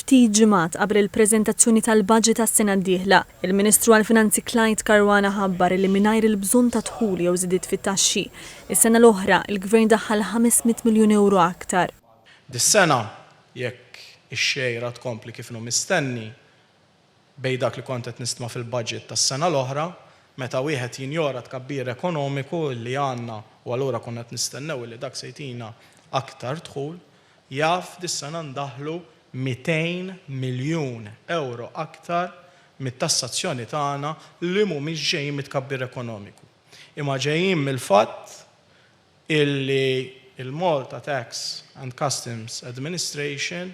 Ftit ġimgħat qabel il-preżentazzjoni tal-budget tas-sena d-dieħla, il-Ministru għall-Finanzi Clyde Caruana ħabbar li mingħajr il-bżonn ta' dħul jew żidiet fit-taxxi, is-sena l-oħra il-Gvern daħħal 500 miljun euro aktar. Dis-sena jekk ix-xejra tkompli kif inhu mistenni bejn dak li kont qed nisma' fil-budget tas-sena l-oħra, meta wieħed jinjora tkabbir ekonomiku li għandna u allura konna qed nistennew li dak se jtina aktar dħul, jaf dis-sena ndaħlu 200 miljun euro aktar mit-tassazzjoni tagħna li mhumiex ġejjin mit-tkabbir ekonomiku. Imma ġejjin mill-fatt illi il-Malta Tax and Customs Administration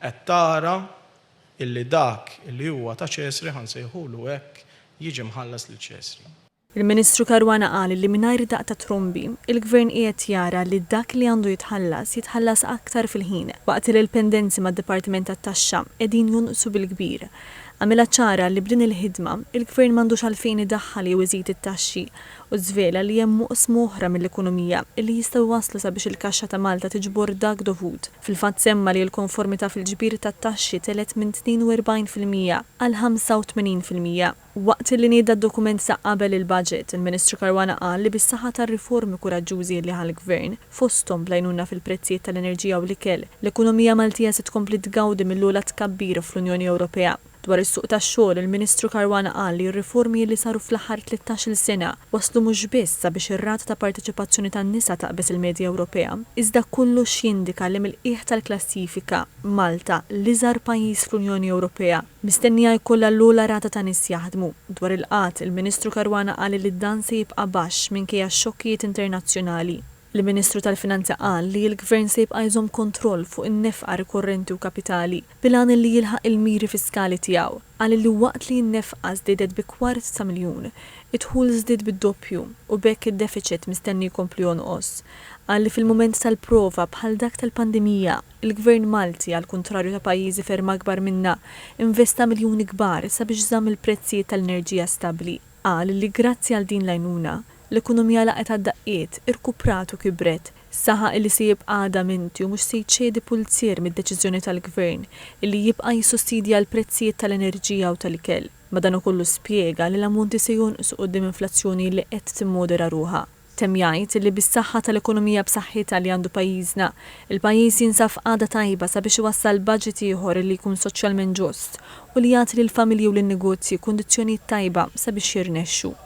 qed tara illi dak illi huwa ta' ċesri ħansejħulu hekk jiġi mħallas lil ċesri. Il-Ministru Caruana qal li mingħajr daq ta' trombi, il-Gvern qiegħed jara li dak li għandu jitħallas aktar fil-ħin waqt li l-pendenzi mad-Dipartiment tat-Taxxa qegħdin jonqsu bil-kbir. Għamilha ċara li b'din il-ħidma il-Gvern m'għandux għalfejn idaħħal jew iżid it-taxxi u żvela li hemm oqsma oħra mill-ekonomija li jistgħu waslu sabiex il-Kaxxa ta' Malta tiġbor dak dovut. Fil-fatt semma li l-konformità fil-ġbir tat-taxxi telet minn 42% għal 85%. Waqt li nieda d-dokument sa' qabel il-budget, il-Ministru Caruana qal li bis-saħħa tar-riformi kuraġġużi li ħall-Gvern fosthom bl-għajnuna fil-prezzijiet tal-enerġija u l-ikel, l-ekonomija Maltija se tkompli tgawdi mill-ogħla tkabbir fl-Unjoni Ewropea. Dwar is-suq tax-xogħol, il-Ministru Caruana qal li r-riformi li saru fl-aħħar 13-il sena waslu mhux biss sabiex ir-rata ta' parteċipazzjoni tan-nisa taqbes il-medja Ewropea, iżda kollox jindika li mill-qiegħ tal-klassifika Malta l-iżgħar pajjiż fl-Unjoni Ewropea mistennija jkollha l-ogħla rata ta' nies jaħdmu. Dwar il-qatt, il-Ministru Caruana qal li dan se jibqa' baxx minkejja x-xokkijiet internazzjonali. Il-Ministru tal-Finanzi qal li l-Gvern se jibqa' jżomm kontroll fuq in-nefqa rikorrenti u kapitali bilan li jilħaq il-miri fiskali tiegħu. Qal li waqt li n-nefqa żdiedet bi kwart ta' miljun, id-dħul żdied bid-doppju u bekk id-deficit mistenni jkompli jonqos. Qal li fil-mument tal-prova bħal dak tal-pandemija, il-Gvern Malti għal kontrarju ta' pajjiżi ferm akbar minna investa miljuni kbar sabiex żamm il-prezzijiet tal-enerġija stabbli. Qal li grazzi għal din l-għajnuna l-ekonomija laqet għad-daqqiet irkupratu kibret, saħaq li se jibqa' għadaminti u mhux se jċedi pulzier mid-deċiżjoni tal-Gvern illi jibqa' jissussidja l-prezzijiet tal-enerġija u tal-ikel. Madankollu spjega li l-ammonti se jonqsu quddiem inflazzjoni li qed timmodera ruħha. Temm jgħid li bis-saħħa tal-ekonomija b'saħħitha li għandu pajjiżna, il-pajjiż jinsab f'qagħda tajba sabiex iwassal budget ieħor li jkun soċjalment ġust u li jagħti lill-familji u lin-negozji kundizzjonijiet tajba sabiex jirnexxu.